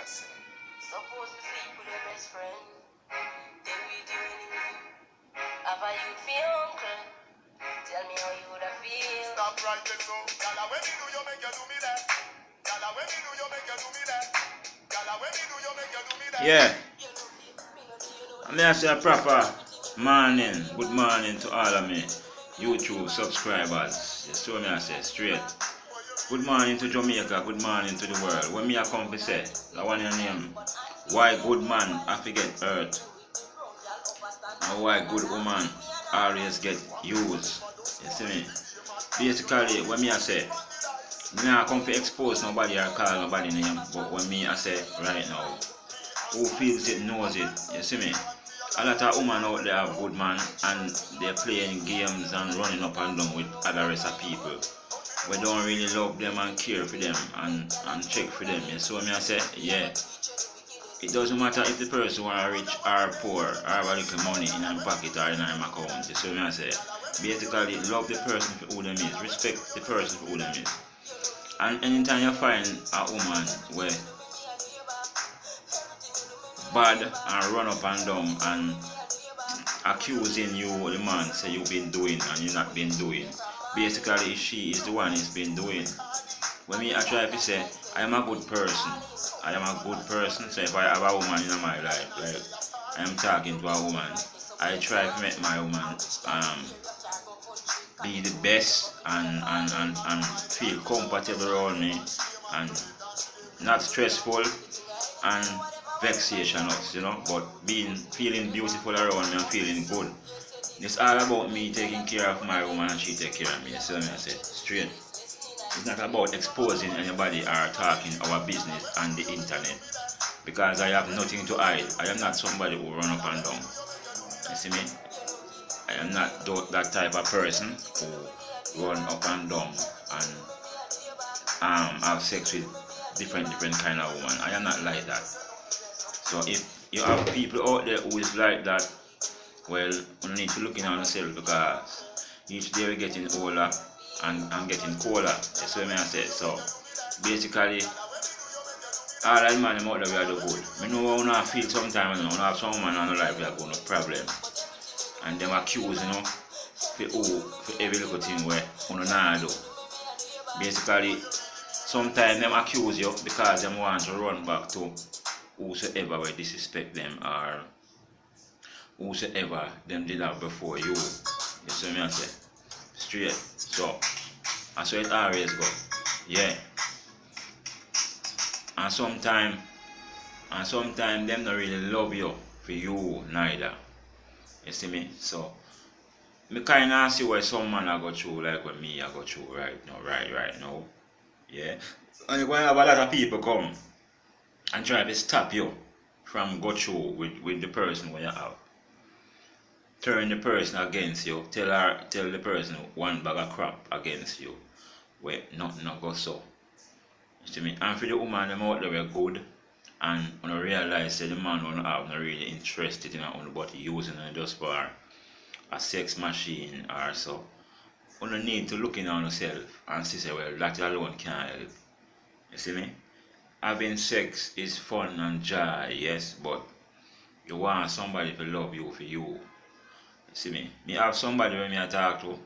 Suppose to sleep with your best friend. Then we do anything. Have a youth for your uncle. Tell me how you woulda feel. Stop right there, so. Gala, when me do you make you do me that? Gala, when me do you make you do me that? Gala, when me do you make you do me that? Yeah. I mean, I say a proper morning, good morning to all of me YouTube subscribers. You see me I say straight. Good morning to Jamaica, good morning to the world. When me I come to say, I want your name. Why good man I forget hurt? And why good woman always get used? You see me? Basically, when me I say, me I come to expose nobody or call nobody name, but when me I say right now, who feels it knows it. You see me? A lot of women out there are good man and they're playing games and running up and down with other rest of people. We don't really love them and care for them and check for them. You see what me I say? Yeah. It doesn't matter if the person are rich or poor or have a little money in their pocket or in their account. You see what me I say? Basically, love the person for who them is. Respect the person for who them is. And anytime you find a woman where bad and run up and down and accusing you the man say you've been doing and you not been doing, basically she is the one who's been doing. When me I try to say I am a good person, I am a good person, so if I have a woman in my life, like I am talking to a woman, I try to make my woman be the best and feel comfortable around me and not stressful and vexationous, you know, but feeling beautiful around me and feeling good. It's all about me taking care of my woman and she take care of me. You see what I say? Straight. It's not about exposing anybody or talking our business on the internet because I have nothing to hide. I am not somebody who run up and down. You see me? I am not that type of person who run up and down and have sex with different kind of women. I am not like that. So if you have people out there who is like that, well, you need to look in on yourself because each day we're getting older and getting colder. That's what I say. So basically, all that man out there we are the good. I know how I feel sometimes, you know, have some man in life we are going to problem. And them accuse, you know, for every little thing where you not do. Basically, sometimes them accuse you because them want to run back to whosoever will disrespect them or whosoever them did that before you. You see me I say? Straight. So that's how it always go. Yeah. And sometimes them don't really love you for you neither. You see me? So me kinda see where some man I go through like when me I go through right now. Yeah. And you're gonna have a lot of people come and try to stop you from go through with the person when you have. Turn the person against you, tell the person one bag of crap against you. Where nothing go so. You see me? And for the woman them out there were good and when I realize that the man don't have not really interested in it but using it just for a sex machine or so. You need to look in on yourself and say well that alone can't help. You see me? Having sex is fun and joy, yes, but you want somebody to love you for you. You see me? Me have somebody when me I talk to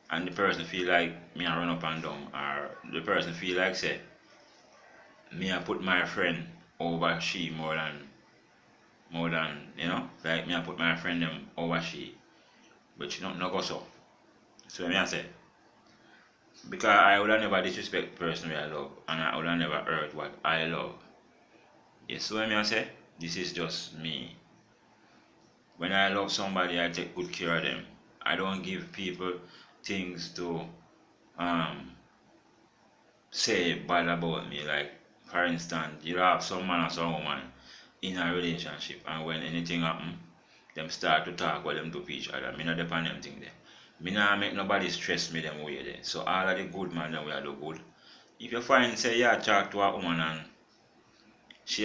and the person feel like me I run up and down or the person feel like say me I put my friend over she more than you know, like me I put my friend them over she. But she not go so. So me I say because I would have never disrespect the person I love and I would have never hurt what I love. Yes, so me I say this is just me. When I love somebody I take good care of them. I don't give people things to say bad about me. Like for instance, you have some man or some woman in a relationship and when anything happen, them start to talk about them to each other. Me not depend them thing there. Me not make nobody stress me them way there. So all of the good man them we are do good. If you find say you talk to a woman and she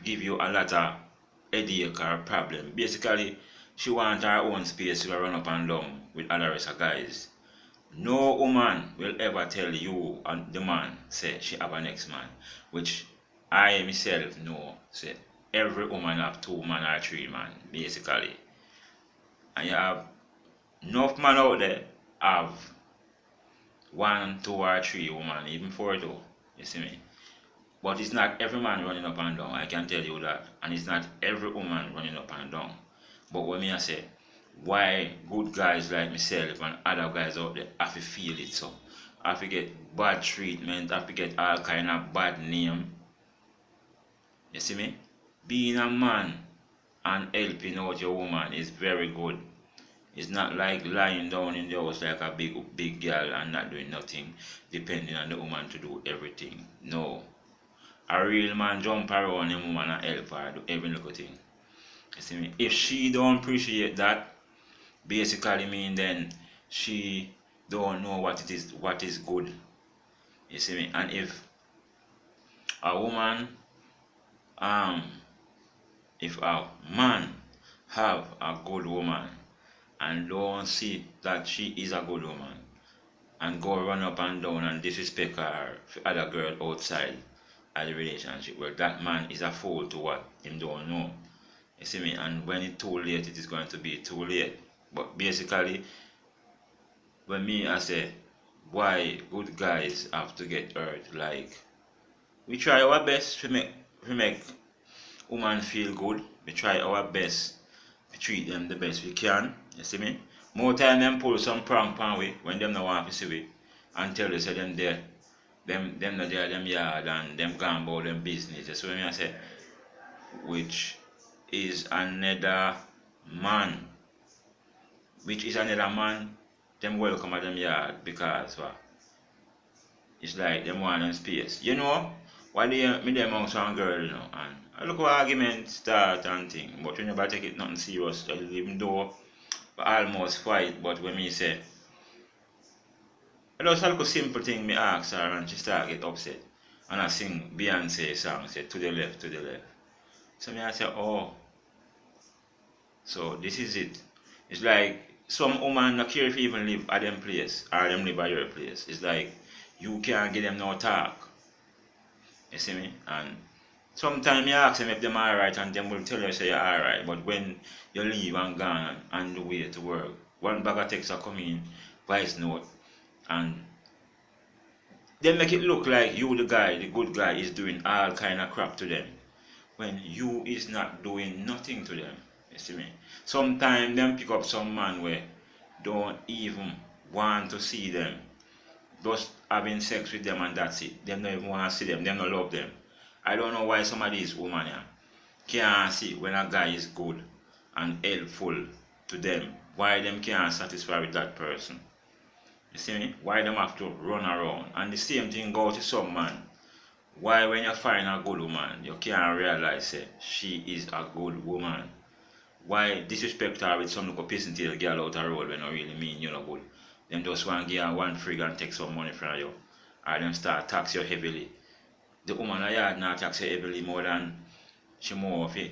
give you a lot of headache or problem, basically she want her own space to run up and down with other rest of guys. No woman will ever tell you and the man say she have a next man, which I myself know say every woman have two man or three man basically. And you have enough man out there have one, two or three woman, even four though. You see me? But it's not every man running up and down, I can tell you that. And it's not every woman running up and down. But when me I say, why good guys like myself and other guys out there have to feel it so? Have to get bad treatment, have to get all kind of bad name. You see me? Being a man and helping out your woman is very good. It's not like lying down in the house like a big girl and not doing nothing, depending on the woman to do everything. No. A real man jump around him woman and help her do every little thing. You see me? If she don't appreciate that, basically mean then she don't know what is good. You see me? And if a woman um if a man have a good woman and don't see that she is a good woman and go run up and down and disrespect her for other girl outside of the relationship, well, that man is a fool to what him don't know. You see me? And when it's too late, it is going to be too late. But basically, when me I say why good guys have to get hurt, like we try our best to make women feel good. We try our best to treat them the best we can. You see me? More time them pull some prank pan we when them no want to see we and tell us say them there. Them not there them yard and them gone about them business. That's what me I say. Which is another man. Which is another man. Them welcome at them yard because what? It's like them want them space. You know? Why they me them among some girl, you know, and I look what argument start and thing, but we never take it nothing serious, even though we almost fight, but when me say I just a little simple thing me ask her and she start get upset. And I sing Beyonce song, say to the left, to the left. So me I say, oh, so this is it. It's like some woman not care if you even live at them place or them live at your place. It's like you can't get them no talk. You see me? And sometimes you ask them if them alright and them will tell you say you're alright. But when you leave and gone and the way to work, one bag of text are coming, voice note, and they make it look like you the guy, the good guy, is doing all kind of crap to them. When you is not doing nothing to them. You see me? Sometimes them pick up some man where don't even want to see them. Just having sex with them and that's it. Them don't even want to see them. Them don't love them. I don't know why some of these women here can't see when a guy is good and helpful to them. Why them can't satisfy with that person. You see me? Why them have to run around? And the same thing goes to some man. Why when you find a good woman, you can't realize that she is a good woman? Why disrespect her with some little pissing tail girl out the road when you really mean you know good? Them just want to give her one frig and take some money from you. Or them start tax you heavily. The woman a yard not tax you heavily more than she more of it.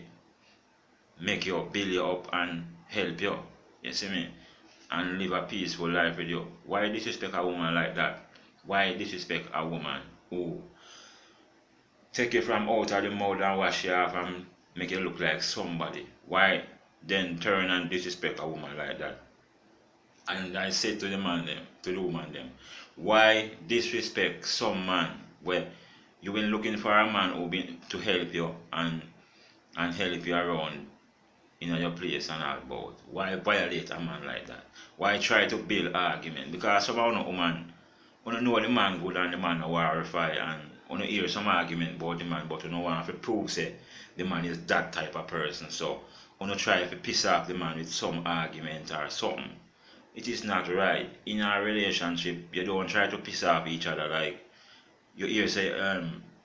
Make you build you up and help you. You see me? And live a peaceful life with you. Why disrespect a woman like that? Why disrespect a woman who take you from out of the mouth and wash you off and make you look like somebody? Why then turn and disrespect a woman like that? And I said to the man them, to the woman them, why disrespect some man where you been looking for a man who been to help you and help you around in your place and all about? Why violate a man like that? Why try to build argument? Because some of woman you know the man good and the man horrify and you hear some argument about the man but you don't want to prove say the man is that type of person. So you try to piss off the man with some argument or something. It is not right. In a relationship you don't try to piss off each other like you hear say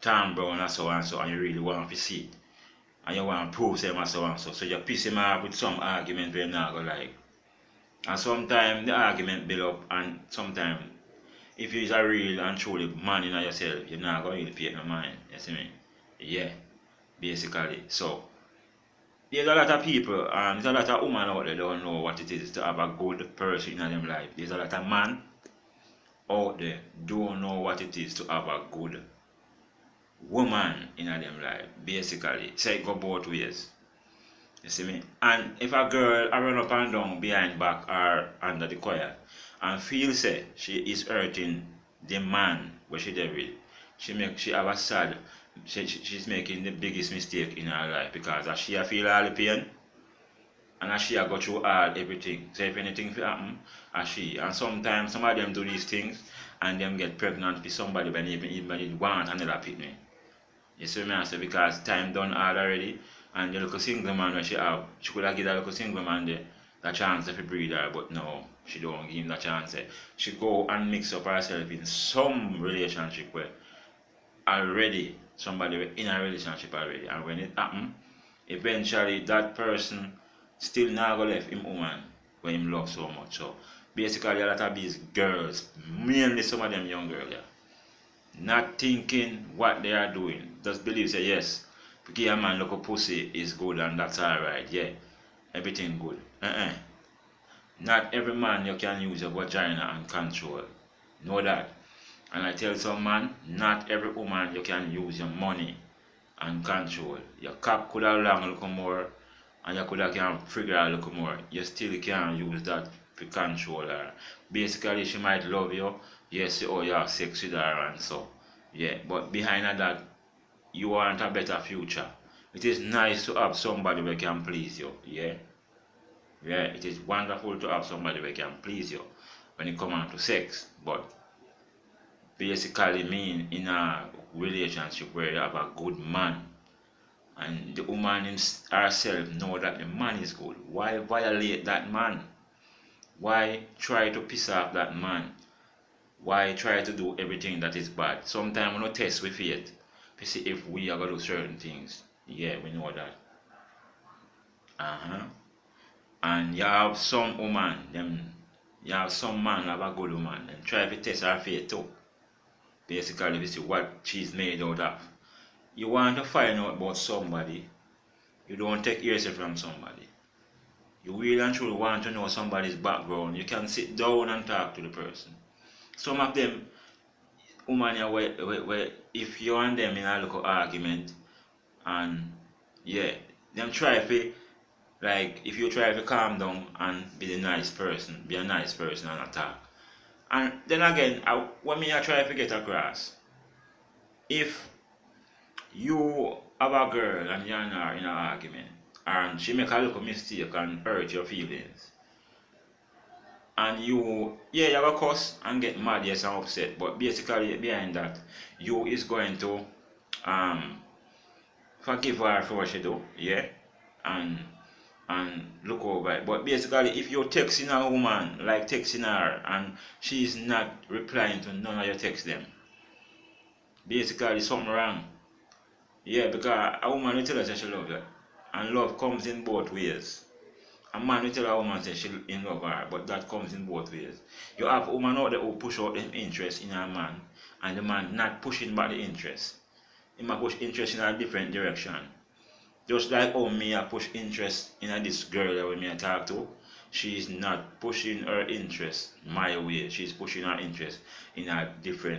Tom Brown and so and you really want to see it. And you want to prove them and so. So you piss him off with some argument where you not go like. And sometimes the argument build up and sometimes if you're a real and truly man in yourself, you're not going to pay no mind. You see me? Yeah, basically. So there's a lot of people and there's a lot of women out there don't know what it is to have a good person in their life. There's a lot of man out there don't know what it is to have a good woman in them life. Basically, say it go both ways. You see me? And if a girl a run up and down behind back or under the choir and feel say she is hurting the man where she there with, she have a sad she's making the biggest mistake in her life because as she a feel all the pain and as she a go through all everything. So if anything fi happen, as she and sometimes some of them do these things and them get pregnant with somebody when even want another picnic. You see me I say because time done hard already and the little single man where she have, she could have give that little single man the chance to breed her, but no, she don't give him the chance. She go and mix up herself in some relationship where already somebody in a relationship already, and when it happen, eventually that person still not go left him woman when him love so much. So basically a lot of these girls, mainly some of them young girls, yeah, not thinking what they are doing. Just believe say yes, give a man look a pussy is good and that's alright, yeah. Everything good. Not every man you can use your vagina and control. Know that. And I tell some man, not every woman you can use your money and control. Your cock could have long a little more and you could have can figure out a little more. You still can't use that to control her. Basically she might love you, yes, oh you have sex with her and so. Yeah, but behind that you want a better future. It is nice to have somebody who can please you, yeah. Yeah, it is wonderful to have somebody who can please you when it comes on to sex, but basically mean in a relationship where you have a good man and the woman herself know that the man is good. Why violate that man? Why try to piss off that man? Why try to do everything that is bad? Sometimes we no test with it to see if we are gonna do certain things. Yeah, we know that. Uh-huh. And you have some woman, them you have some man have a good woman, and try to test her faith too. Basically to see what she's made out of. You want to find out about somebody, you don't take yourself from somebody. You really and truly want to know somebody's background, you can sit down and talk to the person. Some of them, woman, where if you and them in a little argument, and yeah, them try to, like, if you try to calm down and be the nice person, be a nice person and attack. And then again, when me I try to get across, if you have a girl and you and her in an argument, and she make a little mistake and hurt your feelings, and yeah, you have a cuss and get mad, yes, and upset, but basically behind that, you is going to um forgive her for what she do, yeah, and look over it. But basically, if you're texting a woman, like texting her, and she's not replying to none of your text them, basically something wrong. Yeah, because a woman will tell us that she love you, and love comes in both ways. A man will tell a woman that she in love her, but that comes in both ways. You have a woman out there who push out them interest in a man, and the man not pushing back the interest. He might push interest in a different direction. Just like how me I push interest in this girl that me I talk to, she is not pushing her interest my way. She's pushing her interest in a different